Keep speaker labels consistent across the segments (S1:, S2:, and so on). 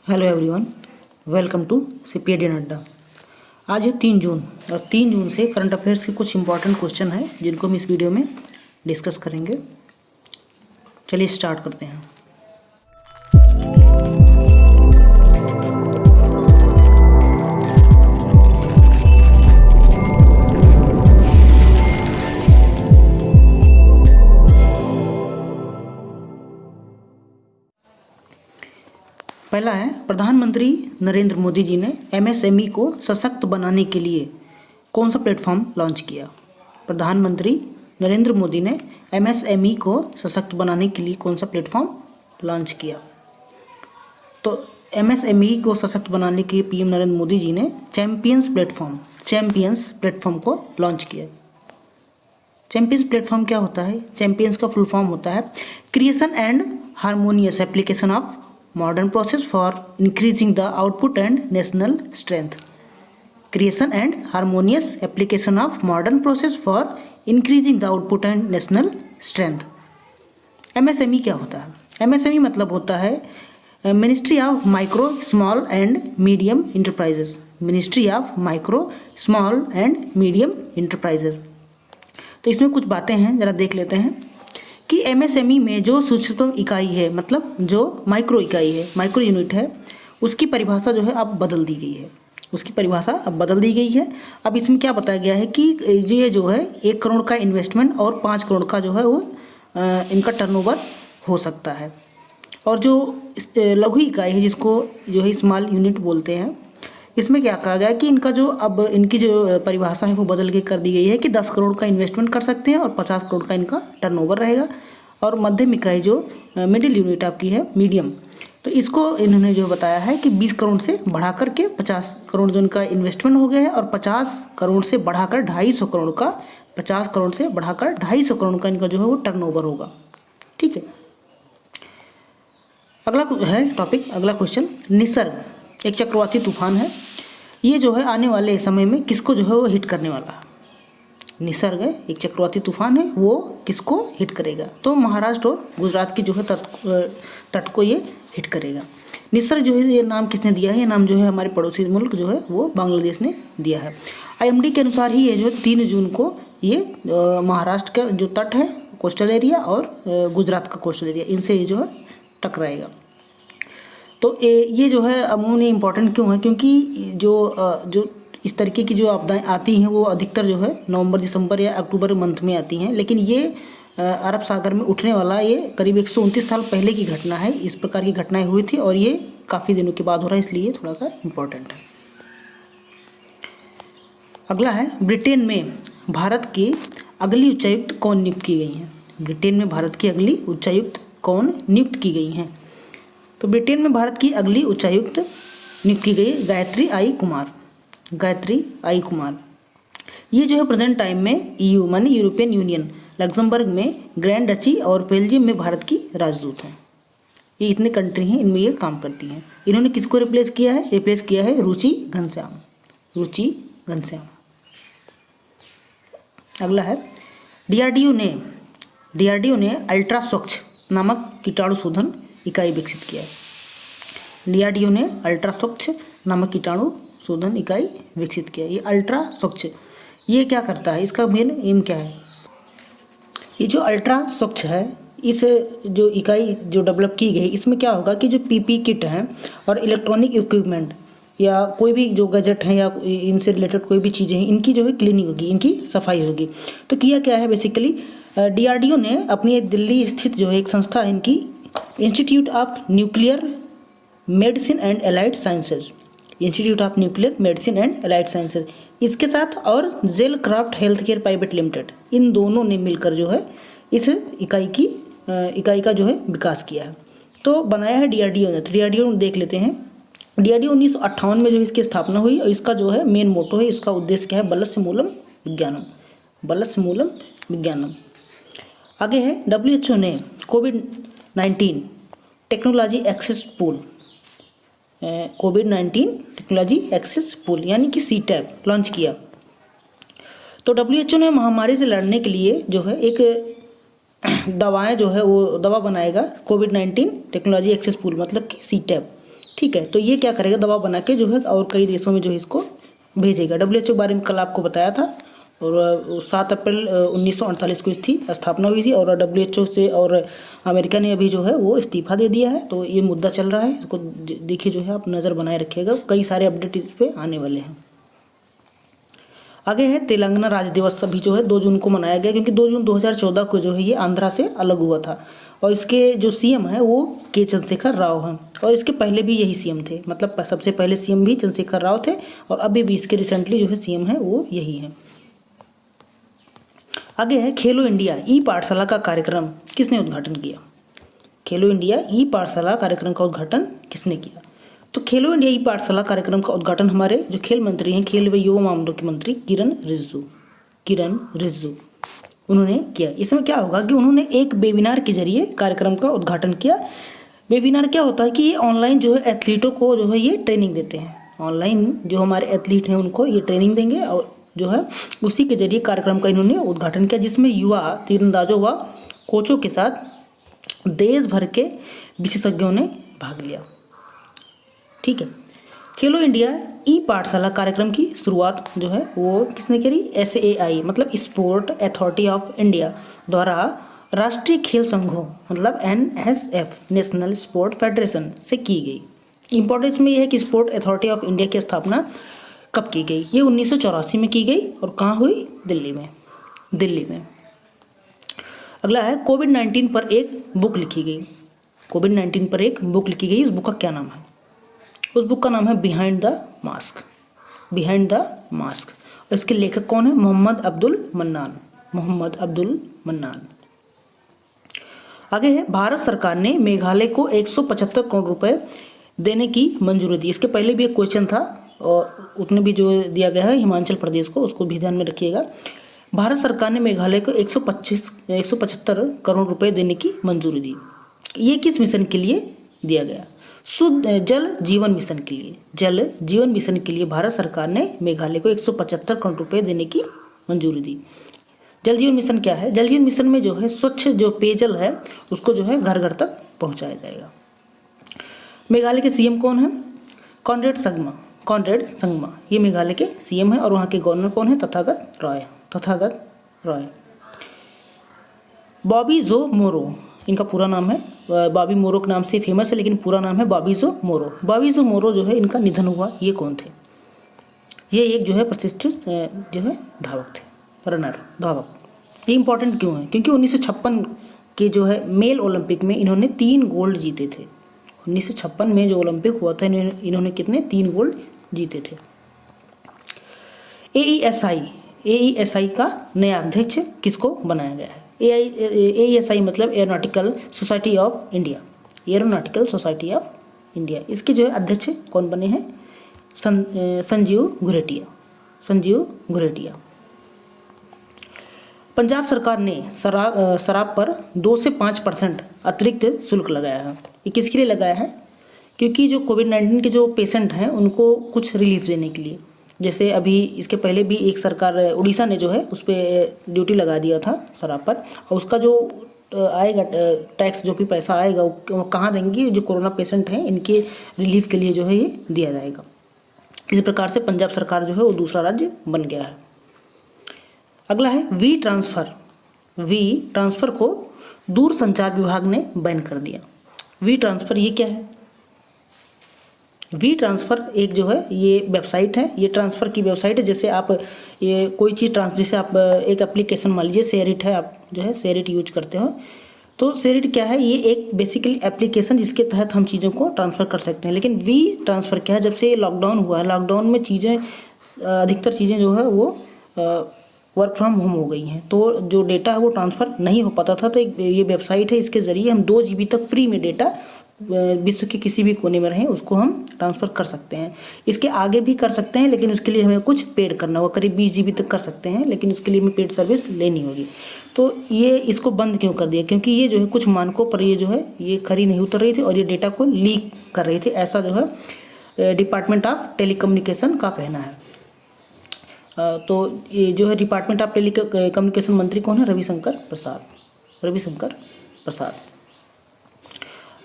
S1: Hello everyone, welcome to सीपीएडी नड्डा। आज है 3 जून और 3 जून से करंट अफेयर्स के कुछ इंपॉर्टेंट क्वेश्चन हैं जिनको हम इस वीडियो में डिस्कस करेंगे। चलिए स्टार्ट करते हैं। पहला है, प्रधानमंत्री नरेंद्र मोदी जी ने एमएसएमई को सशक्त बनाने के लिए कौन सा प्लेटफॉर्म लॉन्च किया। प्रधानमंत्री नरेंद्र मोदी ने एमएसएमई को सशक्त बनाने के लिए कौन सा प्लेटफॉर्म लॉन्च किया। तो एमएसएमई को सशक्त बनाने के लिए पीएम नरेंद्र मोदी जी ने चैंपियंस प्लेटफॉर्म को लॉन्च किया। चैंपियंस प्लेटफॉर्म क्या होता है? चैंपियंस का फुल फॉर्म होता है creation and harmonious application of modern process for increasing the output and national strength. Creation and harmonious application of modern process for increasing the output and national strength. MSME क्या होता है? MSME मतलब होता है ministry of micro small and medium enterprises. Ministry of micro small and medium enterprises. तो इसमें कुछ बातें हैं, ज़रा देख लेते हैं कि एमएसएमई में जो सूक्ष्म इकाई है, मतलब जो माइक्रो इकाई है, माइक्रो यूनिट है, उसकी परिभाषा जो है अब बदल दी गई है। उसकी परिभाषा अब बदल दी गई है। अब इसमें क्या बताया गया है कि ये जो है 1 करोड़ का इन्वेस्टमेंट और 5 करोड़ का जो है वो इनका टर्नओवर हो सकता है। और जो लघु इकाई है, जिसको जो है स्मॉल यूनिट बोलते हैं, इसमें क्या कहा गया है कि इनका जो अब इनकी जो परिभाषा है वो बदल के कर दी गई है कि 10 करोड़ का इन्वेस्टमेंट कर सकते हैं और 50 करोड़ का इनका टर्नओवर रहेगा। और मध्यम इकाई जो मिडिल यूनिट आपकी है, मीडियम, तो इसको इन्होंने जो बताया है कि 20 करोड़ से बढ़ा करके 50 करोड़ जो इनका इन्वेस्टमेंट हो गया है और 50 करोड़ से बढ़ाकर 250 करोड़ का 50 करोड़ से बढ़ाकर 250 करोड़ का इनका जो है वो टर्नओवर होगा। ठीक है, अगला है टॉपिक, अगला क्वेश्चन, निसर्ग एक चक्रवाती तूफान है। ये जो है आने वाले समय में किसको जो है वो हिट करने वाला है? निसर्ग है, एक चक्रवाती तूफान है, वो किसको हिट करेगा? तो महाराष्ट्र और गुजरात की जो है तट को ये हिट करेगा। निसर्ग जो है ये नाम किसने दिया है? ये नाम जो है हमारे पड़ोसी मुल्क जो है वो बांग्लादेश ने दिया है। आईएमडी के अनुसार ही ये जो 3 जून को ये महाराष्ट्र का जो तट है, कोस्टल एरिया, और गुजरात का कोस्टल एरिया, इनसे ये जो है टकराएगा। तो ये जो है अमूमन इम्पॉर्टेंट क्यों है? क्योंकि जो इस तरीके की जो आपदाएं आती हैं वो अधिकतर जो है नवंबर, दिसंबर या अक्टूबर मंथ में आती हैं, लेकिन ये अरब सागर में उठने वाला ये करीब 129 साल पहले की घटना है। इस प्रकार की घटनाएं हुई थी और ये काफ़ी दिनों के बाद हो रहा है, इसलिए थोड़ा सा इम्पोर्टेंट है। अगला है, ब्रिटेन में भारत की अगली उच्चायुक्त कौन नियुक्त की गई हैं? ब्रिटेन में भारत की अगली उच्चायुक्त कौन नियुक्त की गई हैं? तो ब्रिटेन में भारत की अगली उच्चायुक्त नियुक्त की गई गायत्री आई कुमार। गायत्री आई कुमार ये जो है प्रेजेंट टाइम में ईयू माने यूरोपियन यूनियन, लग्जमबर्ग में, ग्रैंड डची और बेल्जियम में भारत की राजदूत हैं। ये इतने कंट्री हैं, इनमें ये काम करती हैं। इन्होंने किसको रिप्लेस किया है? रिप्लेस किया है रुचि घनश्याम। रुचि घनश्याम। अगला है, डीआरडीओ ने अल्ट्रा स्वच्छ नामक कीटाणु शोधन इकाई विकसित किया है। डीआरडीओ ने अल्ट्रा स्वच्छ नामक कीटाणु शोधन इकाई विकसित किया। ये अल्ट्रा स्वच्छ ये क्या करता है? इसका मेन एम क्या है? ये जो अल्ट्रा स्वच्छ है, इस जो इकाई जो डेवलप की गई, इसमें क्या होगा कि जो पीपी किट है और इलेक्ट्रॉनिक इक्विपमेंट या कोई भी जो गैजेट है या इनसे रिलेटेड कोई भी चीज़ें हैं, इनकी जो है क्लीनिंग होगी, इनकी सफाई होगी। तो किया क्या है बेसिकली, डीआरडीओ ने अपनी दिल्ली स्थित जो है एक संस्था है इनकी, institute of nuclear medicine and allied sciences, institute of nuclear medicine and allied sciences, इसके साथ और gel craft health care private limited, इन दोनों ने मिलकर जो है इस इकाई का जो है विकास किया है। तो बनाया है डीआरडीओ ने। तो डीआरडीओ देख लेते हैं। डीआरडीओ 1958 में जो इसकी स्थापना हुई और इसका जो है मेन मोटो है, इसका उद्देश्य क्या है? बलस्य मूलम विज्ञानम, बलस्य मूलम विज्ञानम। आगे है, WHO ने कोविड-19 टेक्नोलॉजी एक्सेस पूल, कोविड-19 टेक्नोलॉजी एक्सेस पूल यानी कि CTAP लॉन्च किया। तो WHO ने महामारी से लड़ने के लिए जो है एक दवाएं जो है वो दवा बनाएगा, कोविड-19 टेक्नोलॉजी एक्सेस पूल मतलब कि CTAP। ठीक है, तो ये क्या करेगा, दवा बना के जो है और कई देशों में जो है इसको भेजेगा। WHO के बारे में कल आपको बताया था, और 7 अप्रैल 1948 को इसकी स्थापना हुई थी, और WHO से और अमेरिका ने अभी जो है वो इस्तीफा दे दिया है। तो ये मुद्दा चल रहा है, इसको देखिए जो है आप नज़र बनाए रखिएगा, कई सारे अपडेट इस पर आने वाले हैं। आगे है तेलंगाना राज्य दिवस, अभी जो है 2 जून को मनाया गया, क्योंकि 2 जून 2014 को जो है ये आंध्रा से अलग हुआ था, और इसके जो CM है वो के चंद्रशेखर राव हैं, और इसके पहले भी यही CM थे, मतलब सबसे पहले CM भी चंद्रशेखर राव थे, और अभी भी इसके रिसेंटली जो है CM है वो यही है। आगे है खेलो इंडिया ई पाठशाला का कार्यक्रम किसने उद्घाटन किया। खेलो इंडिया ई पाठशाला कार्यक्रम का उद्घाटन किसने किया। तो खेलो इंडिया ई पाठशाला कार्यक्रम का उद्घाटन हमारे जो खेल मंत्री हैं, खेल व युवा मामलों के मंत्री किरण रिजिजू उन्होंने किया। इसमें क्या होगा कि उन्होंने एक वेबिनार के जरिए कार्यक्रम का उद्घाटन किया। वेबिनार क्या होता है कि ये ऑनलाइन जो है एथलीटों को जो है ये ट्रेनिंग देते हैं, ऑनलाइन जो हमारे एथलीट हैं उनको ये ट्रेनिंग देंगे, और जो है उसी के जरिए कार्यक्रम का इन्होंने उद्घाटन किया, जिसमें युवा तीरंदाजों व कोचों के साथ देश भर के विशेषज्ञों ने भाग लिया। ठीक है, खेलो इंडिया ई पाठशाला कार्यक्रम की शुरुआत जो है वो किसने करी, SAI मतलब स्पोर्ट अथॉरिटी ऑफ इंडिया द्वारा राष्ट्रीय खेल संघों मतलब NSF नेशनल स्पोर्ट फेडरेशन से की गई। इंपॉर्टेंस में यह है कि स्पोर्ट अथॉरिटी ऑफ इंडिया की स्थापना कब की गई, ये 1984 में की गई, और कहाँ हुई, दिल्ली में। अगला है कोविड-19 पर एक बुक लिखी गई। कोविड-19 पर एक बुक लिखी गई, उस बुक का क्या नाम है। उस बुक का नाम है बिहाइंड द मास्क। और इसके लेखक कौन है, मोहम्मद अब्दुल मन्नान। आगे है भारत सरकार ने मेघालय को 175 करोड़ रुपए देने की मंजूरी दी। इसके पहले भी एक क्वेश्चन था, और उसने भी जो दिया गया है हिमाचल प्रदेश को, उसको भी ध्यान में रखिएगा। भारत सरकार ने मेघालय को 175 करोड़ रुपए देने की मंजूरी दी। ये किस मिशन के लिए दिया गया, शुद्ध जल जीवन मिशन के लिए भारत सरकार ने मेघालय को 175 करोड़ रुपए देने की मंजूरी दी। जल जीवन मिशन क्या है, जल जीवन मिशन में जो है स्वच्छ जो पेयजल है उसको जो है घर घर तक पहुंचाया जाएगा। मेघालय के CM कौन है, कॉनरेड संगमा, ये मेघालय के CM है, और वहाँ के गवर्नर कौन है, तथागत रॉय। बॉबी जो मोरो, इनका पूरा नाम है, बॉबी मोरो के नाम से फेमस है, लेकिन पूरा नाम है बॉबी जो मोरो जो है इनका निधन हुआ। ये कौन थे, ये एक जो है प्रतिष्ठित जो है धावक। ये इंपॉर्टेंट क्यों है, क्योंकि 1956 के जो है मेल ओलंपिक में इन्होंने 3 गोल्ड जीते थे। 1956 में जो ओलंपिक हुआ था इन्होंने कितने 3 गोल्ड जीते थे। AESI का नया अध्यक्ष किसको बनाया गया है। AESI मतलब एरोनॉटिकल सोसाइटी ऑफ इंडिया, इसके जो है अध्यक्ष कौन बने हैं, संजीव घुरेटिया। पंजाब सरकार ने शराब पर 2 से 5% अतिरिक्त शुल्क लगाया है। ये किसके लिए लगाया है, क्योंकि जो कोविड-19 के जो पेशेंट हैं उनको कुछ रिलीफ देने के लिए। जैसे अभी इसके पहले भी एक सरकार उड़ीसा ने जो है उस पर ड्यूटी लगा दिया था शराब पर, और उसका जो आएगा टैक्स, जो भी पैसा आएगा वो कहाँ देंगे, जो कोरोना पेशेंट हैं इनके रिलीफ के लिए जो है ये दिया जाएगा। इसी प्रकार से पंजाब सरकार जो है वो दूसरा राज्य बन गया है। अगला है वी ट्रांसफ़र को दूरसंचार विभाग ने बैन कर दिया। वी ट्रांसफ़र ये क्या है, वी ट्रांसफ़र एक जो है ये वेबसाइट है, ये ट्रांसफ़र की वेबसाइट है। जैसे आप ये कोई चीज़ जैसे आप एक एप्लीकेशन मान लीजिए शेयरिट है, आप जो है शेयरिट यूज करते हो, तो शेयरिट क्या है, ये एक बेसिकली एप्लीकेशन जिसके तहत हम चीज़ों को ट्रांसफ़र कर सकते हैं। लेकिन वी ट्रांसफ़र क्या है, जब से लॉकडाउन हुआ है, लॉकडाउन में चीज़ें अधिकतर चीज़ें जो है वो वर्क फ्रॉम होम हो गई हैं, तो जो डेटा है वो ट्रांसफ़र नहीं हो पाता था। तो ये वेबसाइट है, इसके ज़रिए हम 2 GB तक फ्री में डेटा विश्व के किसी भी कोने में रहें उसको हम ट्रांसफ़र कर सकते हैं। इसके आगे भी कर सकते हैं, लेकिन उसके लिए हमें कुछ पेड करना होगा। करीब 20 GB तक कर सकते हैं, लेकिन उसके लिए हमें पेड सर्विस लेनी होगी। तो ये इसको बंद क्यों कर दिया, क्योंकि ये जो है कुछ मानकों पर ये जो है ये खरी नहीं उतर रही थी, और ये डेटा को लीक कर रही थी, ऐसा जो है डिपार्टमेंट ऑफ टेलीकम्युनिकेशन का कहना है। तो ये जो है डिपार्टमेंट ऑफ टेलीकम्युनिकेशन मंत्री कौन है, रविशंकर प्रसाद।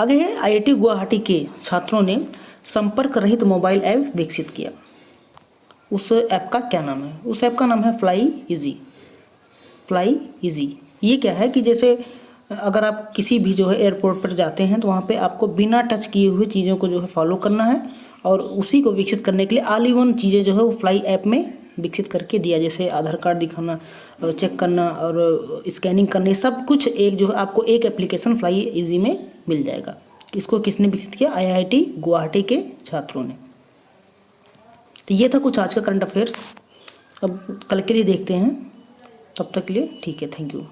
S1: आगे है IIT गुवाहाटी के छात्रों ने संपर्क रहित मोबाइल ऐप विकसित किया। उस ऐप का क्या नाम है? उस ऐप का नाम है फ्लाई इजी। फ्लाई इजी ये क्या है कि जैसे अगर आप किसी भी जो है एयरपोर्ट पर जाते हैं तो वहाँ पे आपको बिना टच किए हुए चीज़ों को जो है फॉलो करना है, और उसी को विकसित करने के लिए ऑल इन वन चीज़ें जो है वो फ्लाई ऐप में विकसित करके दिया। जैसे आधार कार्ड दिखाना, चेक करना और स्कैनिंग करना, सब कुछ एक जो है आपको एक एप्लीकेशन फ्लाई इजी में मिल जाएगा। इसको किसने विकसित किया? IIT गुवाहाटी के छात्रों ने। तो ये था कुछ आज का करंट अफेयर्स। अब कल के लिए देखते हैं, तब तक के लिए ठीक है, थैंक यू।